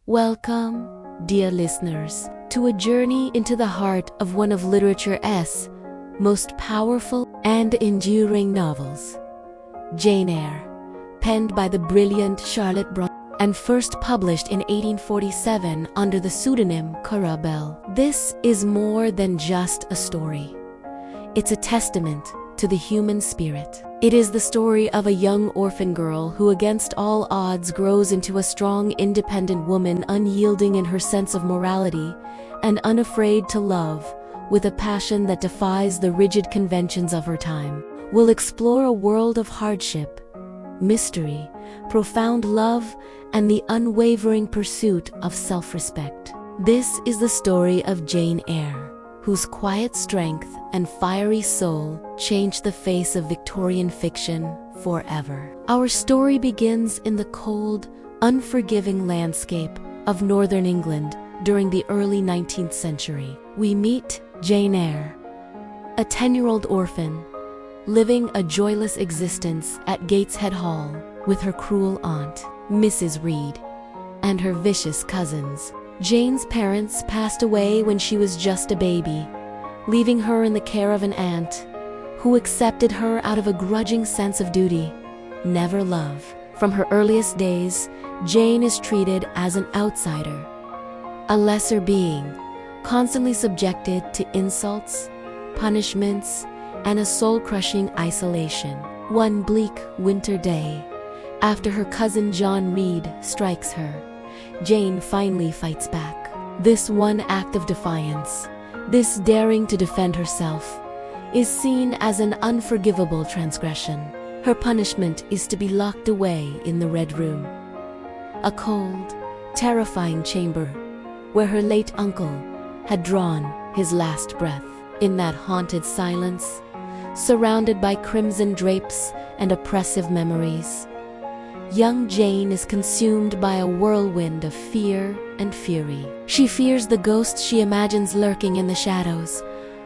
Welcome, dear listeners, to a journey into the heart of one of literature's most powerful and enduring novels, Jane Eyre, penned by the brilliant Charlotte Brontë and first published in 1847 under the pseudonym Currer Bell. This is more than just a story. It's a testament to the human spirit. It is the story of a young orphan girl who, against all odds, grows into a strong, independent woman, unyielding in her sense of morality and unafraid to love with a passion that defies the rigid conventions of her time. We'll explore a world of hardship, mystery, profound love, and the unwavering pursuit of self-respect. This is the story of Jane Eyre, whose quiet strength and fiery soul changed the face of Victorian fiction forever. Our story begins in the cold, unforgiving landscape of northern England during the early 19th century. We meet Jane Eyre, a 10-year-old orphan, living a joyless existence at Gateshead Hall with her cruel aunt, Mrs. Reed, and her vicious cousins. Jane's parents passed away when she was just a baby, leaving her in the care of an aunt who accepted her out of a grudging sense of duty, never love. From her earliest days, Jane is treated as an outsider, a lesser being, constantly subjected to insults, punishments, and a soul-crushing isolation. One bleak winter day, after her cousin John Reed strikes her, Jane finally fights back. This one act of defiance, this daring to defend herself, is seen as an unforgivable transgression. Her punishment is to be locked away in the Red Room, a cold, terrifying chamber where her late uncle had drawn his last breath. In that haunted silence, surrounded by crimson drapes and oppressive memories, young Jane is consumed by a whirlwind of fear and fury. She fears the ghosts she imagines lurking in the shadows,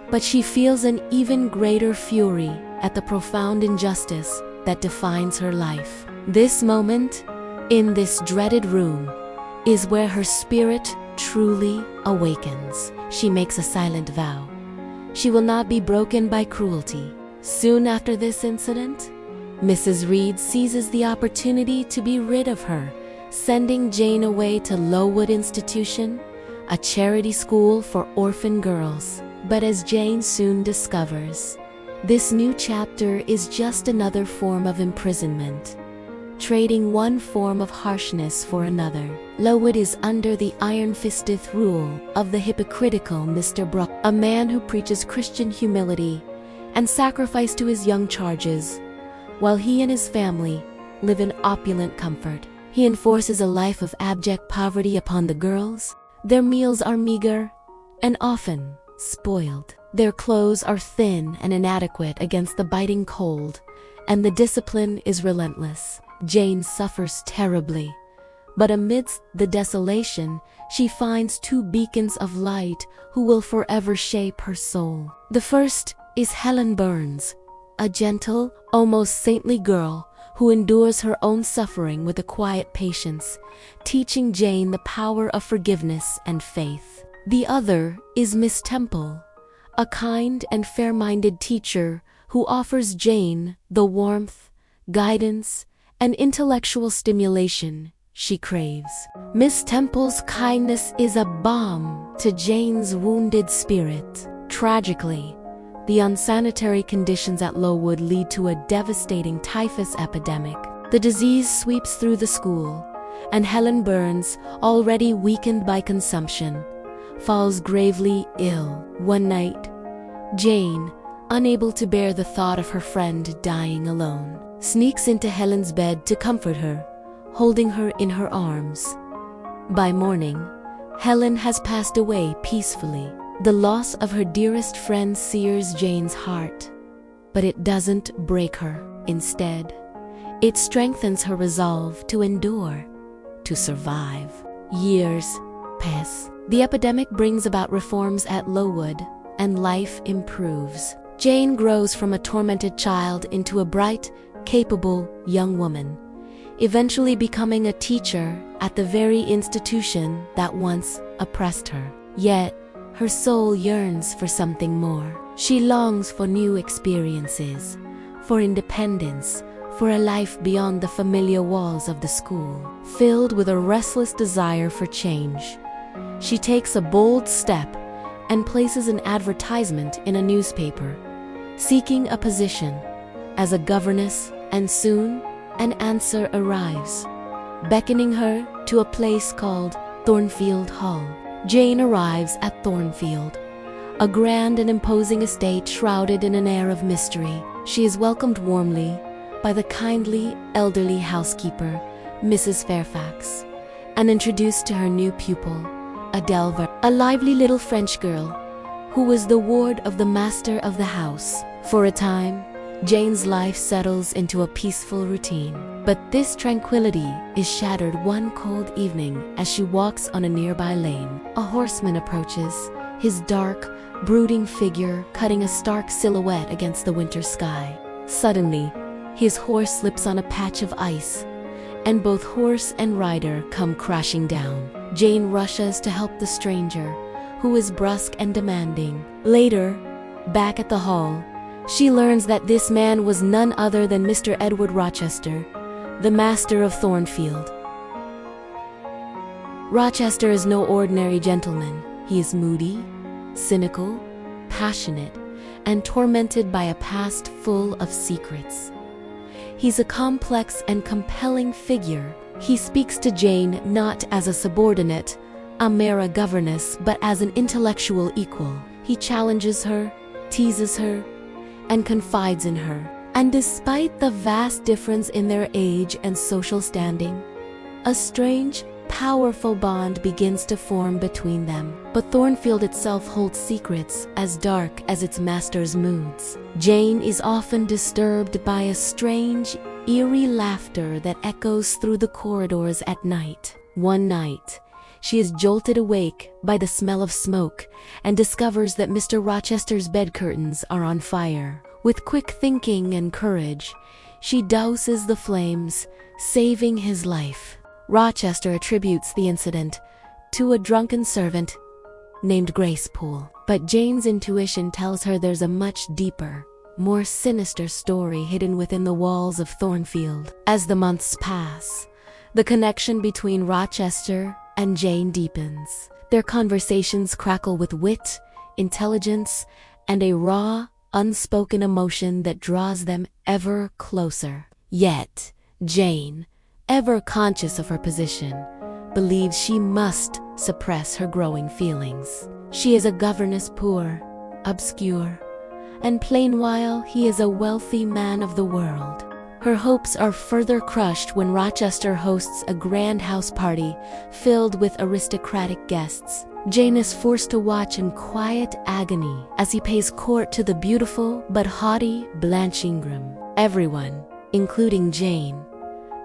but she feels an even greater fury at the profound injustice that defines her life. This moment, in this dreaded room, is where her spirit truly awakens. She makes a silent vow. She will not be broken by cruelty. Soon after this incident, Mrs. Reed seizes the opportunity to be rid of her, sending Jane away to Lowood Institution, a charity school for orphan girls. But as Jane soon discovers, this new chapter is just another form of imprisonment, trading one form of harshness for another. Lowood is under the iron-fisted rule of the hypocritical Mr. Brooke, a man who preaches Christian humility and sacrifice to his young charges, while he and his family live in opulent comfort. He enforces a life of abject poverty upon the girls. Their meals are meager and often spoiled. Their clothes are thin and inadequate against the biting cold, and the discipline is relentless. Jane suffers terribly, but amidst the desolation, she finds two beacons of light who will forever shape her soul. The first is Helen Burns, a gentle, almost saintly girl who endures her own suffering with a quiet patience, teaching Jane the power of forgiveness and faith. The other is Miss Temple, a kind and fair-minded teacher who offers Jane the warmth, guidance, and intellectual stimulation she craves. Miss Temple's kindness is a balm to Jane's wounded spirit. Tragically, the unsanitary conditions at Lowood lead to a devastating typhus epidemic. The disease sweeps through the school, and Helen Burns, already weakened by consumption, falls gravely ill. One night, Jane, unable to bear the thought of her friend dying alone, sneaks into Helen's bed to comfort her, holding her in her arms. By morning, Helen has passed away peacefully. The loss of her dearest friend sears Jane's heart, but it doesn't break her. Instead, it strengthens her resolve to endure, to survive. Years pass. The epidemic brings about reforms at Lowood, and life improves. Jane grows from a tormented child into a bright, capable young woman, eventually becoming a teacher at the very institution that once oppressed her. Yet, her soul yearns for something more. She longs for new experiences, for independence, for a life beyond the familiar walls of the school. Filled with a restless desire for change, she takes a bold step and places an advertisement in a newspaper, seeking a position as a governess, and soon an answer arrives, beckoning her to a place called Thornfield Hall. Jane arrives at Thornfield, a grand and imposing estate shrouded in an air of mystery. She is welcomed warmly by the kindly, elderly housekeeper, Mrs. Fairfax, and introduced to her new pupil, Adele, a lively little French girl who was the ward of the master of the house. For a time, Jane's life settles into a peaceful routine. But this tranquility is shattered one cold evening as she walks on a nearby lane. A horseman approaches, his dark, brooding figure cutting a stark silhouette against the winter sky. Suddenly, his horse slips on a patch of ice, and both horse and rider come crashing down. Jane rushes to help the stranger, who is brusque and demanding. Later, back at the hall, she learns that this man was none other than Mr. Edward Rochester, the master of Thornfield. Rochester is no ordinary gentleman. He is moody, cynical, passionate, and tormented by a past full of secrets. He's a complex and compelling figure. He speaks to Jane not as a subordinate, a mere governess, but as an intellectual equal. He challenges her, teases her, and confides in her. And despite the vast difference in their age and social standing, a strange, powerful bond begins to form between them. But Thornfield itself holds secrets as dark as its master's moods. Jane is often disturbed by a strange, eerie laughter that echoes through the corridors at night. One night, she is jolted awake by the smell of smoke and discovers that Mr. Rochester's bed curtains are on fire. With quick thinking and courage, she douses the flames, saving his life. Rochester attributes the incident to a drunken servant named Gracepool. But Jane's intuition tells her there's a much deeper, more sinister story hidden within the walls of Thornfield. As the months pass, the connection between Rochester and Jane deepens. Their conversations crackle with wit, intelligence, and a raw, unspoken emotion that draws them ever closer. Yet, Jane, ever conscious of her position, believes she must suppress her growing feelings. She is a governess poor, obscure, and plain while he is a wealthy man of the world. Her hopes are further crushed when Rochester hosts a grand house party filled with aristocratic guests. Jane is forced to watch in quiet agony as he pays court to the beautiful but haughty Blanche Ingram. Everyone, including Jane,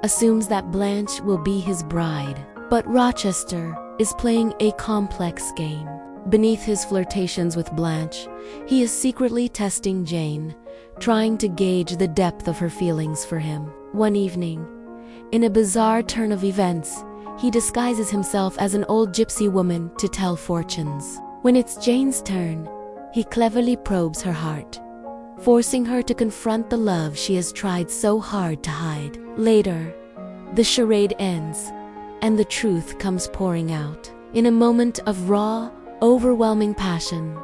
assumes that Blanche will be his bride. But Rochester is playing a complex game. Beneath his flirtations with Blanche, he is secretly testing Jane, trying to gauge the depth of her feelings for him. One evening, in a bizarre turn of events, he disguises himself as an old gypsy woman to tell fortunes. When it's Jane's turn, he cleverly probes her heart, forcing her to confront the love she has tried so hard to hide. Later, the charade ends, and the truth comes pouring out. In a moment of raw, overwhelming passion,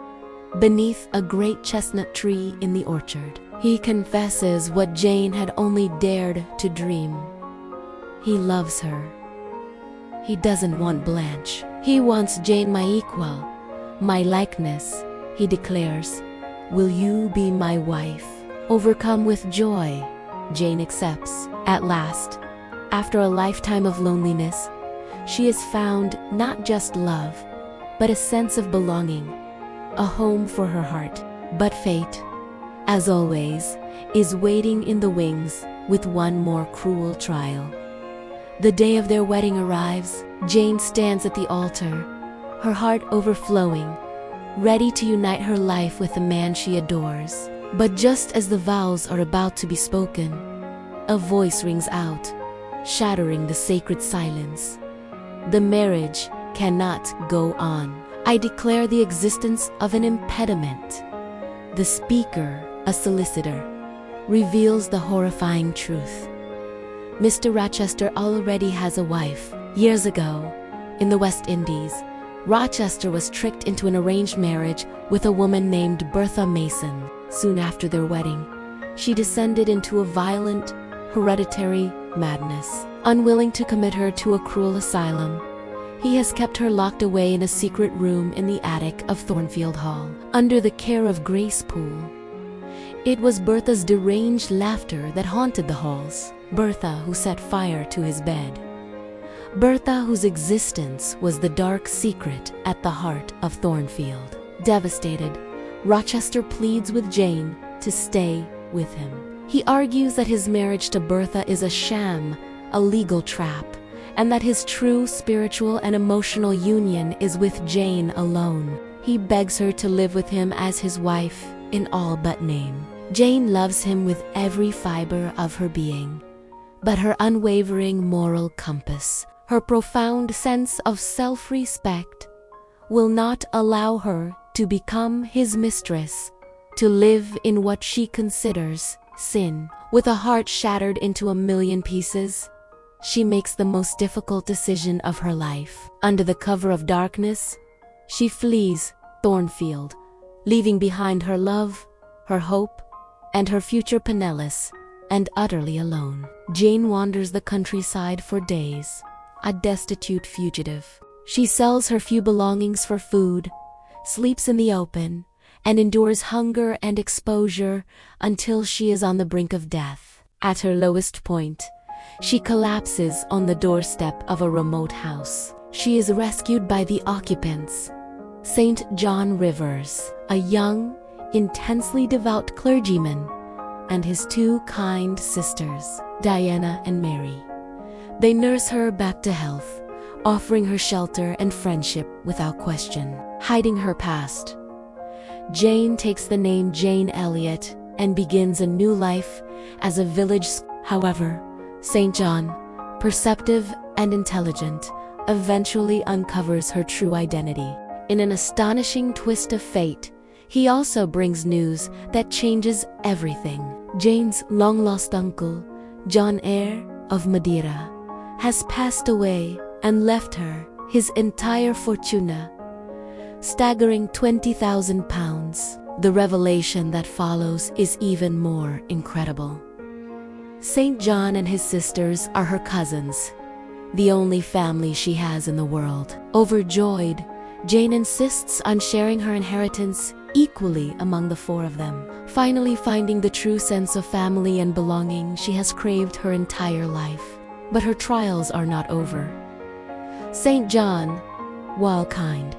beneath a great chestnut tree in the orchard, he confesses what Jane had only dared to dream. He loves her. He doesn't want Blanche. He wants Jane, my equal, my likeness, he declares. Will you be my wife? Overcome with joy, Jane accepts. At last, after a lifetime of loneliness, she has found not just love, but a sense of belonging, a home for her heart. But fate, as always, is waiting in the wings with one more cruel trial. The day of their wedding arrives. Jane stands at the altar, her heart overflowing, ready to unite her life with the man she adores. But just as the vows are about to be spoken, a voice rings out, shattering the sacred silence. The marriage cannot go on. I declare the existence of an impediment. The speaker, a solicitor, reveals the horrifying truth. Mr. Rochester already has a wife. Years ago, in the West Indies, Rochester was tricked into an arranged marriage with a woman named Bertha Mason. Soon after their wedding, she descended into a violent, hereditary madness. Unwilling to commit her to a cruel asylum, he has kept her locked away in a secret room in the attic of Thornfield Hall, under the care of Grace Poole. It was Bertha's deranged laughter that haunted the halls. Bertha who set fire to his bed. Bertha whose existence was the dark secret at the heart of Thornfield. Devastated, Rochester pleads with Jane to stay with him. He argues that his marriage to Bertha is a sham, a legal trap, and that his true spiritual and emotional union is with Jane alone. He begs her to live with him as his wife in all but name. Jane loves him with every fiber of her being, but her unwavering moral compass, her profound sense of self-respect, will not allow her to become his mistress, to live in what she considers sin. With a heart shattered into a million pieces, she makes the most difficult decision of her life. Under the cover of darkness, she flees Thornfield, leaving behind her love, her hope, and her future penniless and utterly alone. Jane wanders the countryside for days, a destitute fugitive. She sells her few belongings for food, sleeps in the open, and endures hunger and exposure until she is on the brink of death. At her lowest point, she collapses on the doorstep of a remote house. She is rescued by the occupants, St. John Rivers, a young, intensely devout clergyman, and his two kind sisters, Diana and Mary. They nurse her back to health, offering her shelter and friendship without question. Hiding her past, Jane takes the name Jane Elliot and begins a new life as a village. However, St. John, perceptive and intelligent, eventually uncovers her true identity. In an astonishing twist of fate, he also brings news that changes everything. Jane's long-lost uncle, John Eyre of Madeira, has passed away and left her his entire fortuna, staggering £20,000. The revelation that follows is even more incredible. St. John and his sisters are her cousins, the only family she has in the world. Overjoyed, Jane insists on sharing her inheritance equally among the four of them. Finally finding the true sense of family and belonging she has craved her entire life. But her trials are not over. St. John, while kind,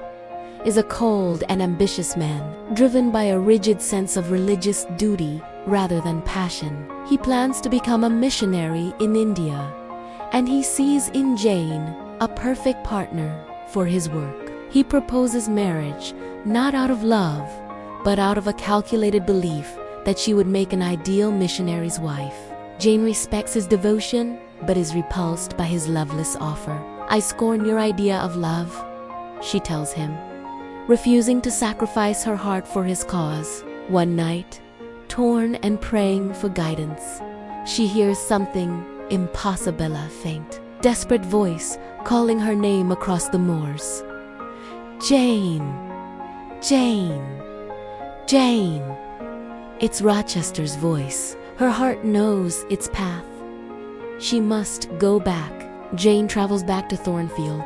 is a cold and ambitious man, driven by a rigid sense of religious duty rather than passion. He plans to become a missionary in India, and he sees in Jane a perfect partner for his work. He proposes marriage not out of love, but out of a calculated belief that she would make an ideal missionary's wife. Jane respects his devotion, but is repulsed by his loveless offer. "I scorn your idea of love," she tells him, refusing to sacrifice her heart for his cause. One night, torn and praying for guidance, she hears something impossible, a faint, desperate voice calling her name across the moors. "Jane! Jane! Jane!" It's Rochester's voice. Her heart knows its path. She must go back. Jane travels back to Thornfield,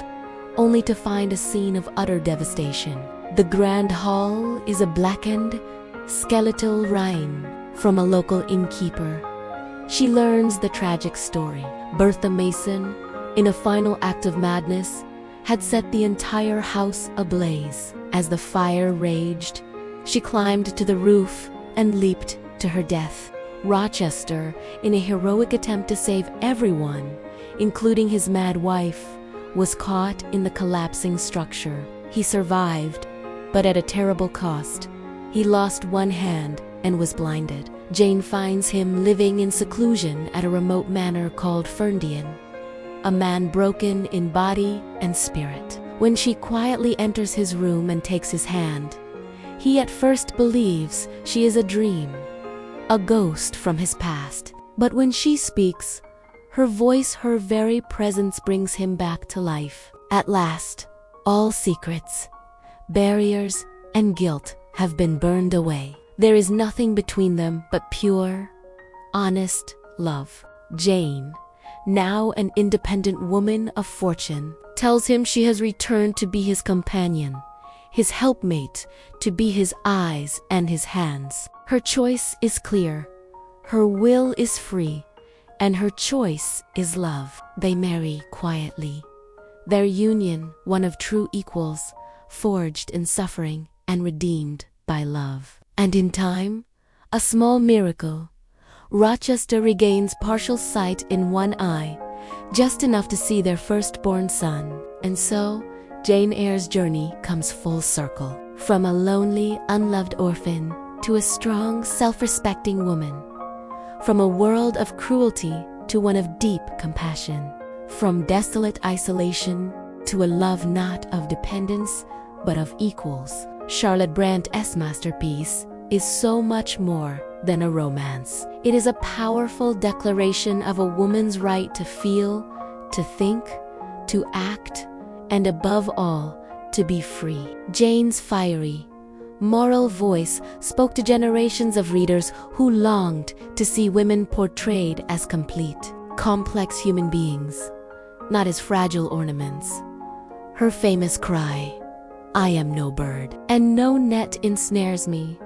only to find a scene of utter devastation. The grand hall is a blackened, skeletal ruin from a local innkeeper. She learns the tragic story. Bertha Mason, in a final act of madness, had set the entire house ablaze. As the fire raged, she climbed to the roof and leaped to her death. Rochester, in a heroic attempt to save everyone, including his mad wife, was caught in the collapsing structure. He survived, but at a terrible cost. He lost one hand and was blinded. Jane finds him living in seclusion at a remote manor called Ferndean. a man broken in body and spirit. When she quietly enters his room and takes his hand, he at first believes she is a dream, a ghost from his past. But when she speaks, her voice, her very presence brings him back to life. At last, all secrets, barriers, and guilt have been burned away. There is nothing between them but pure, honest love. Jane, now an independent woman of fortune, tells him she has returned to be his companion, his helpmate, to be his eyes and his hands. Her choice is clear, her will is free, and her choice is love. They marry quietly, their union one of true equals, forged in suffering and redeemed by love. And in time, a small miracle, Rochester regains partial sight in one eye, just enough to see their firstborn son. And so, Jane Eyre's journey comes full circle. From a lonely, unloved orphan to a strong, self-respecting woman. From a world of cruelty to one of deep compassion. From desolate isolation to a love not of dependence, but of equals. Charlotte Brondt's masterpiece is so much more than a romance. It is a powerful declaration of a woman's right to feel, to think, to act, and above all, to be free. Jane's fiery, moral voice spoke to generations of readers who longed to see women portrayed as complete, complex human beings, not as fragile ornaments. Her famous cry, "I am no bird, and no net ensnares me.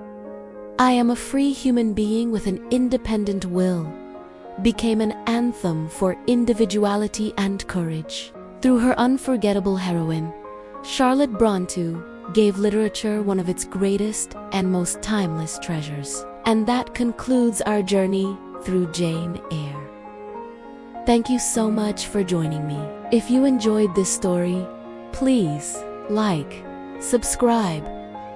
I am a free human being with an independent will," became an anthem for individuality and courage. Through her unforgettable heroine, Charlotte Brontë gave literature one of its greatest and most timeless treasures. And that concludes our journey through Jane Eyre. Thank you so much for joining me. If you enjoyed this story, please like, subscribe,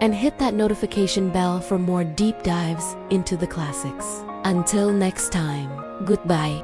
and hit that notification bell for more deep dives into the classics. Until next time, goodbye.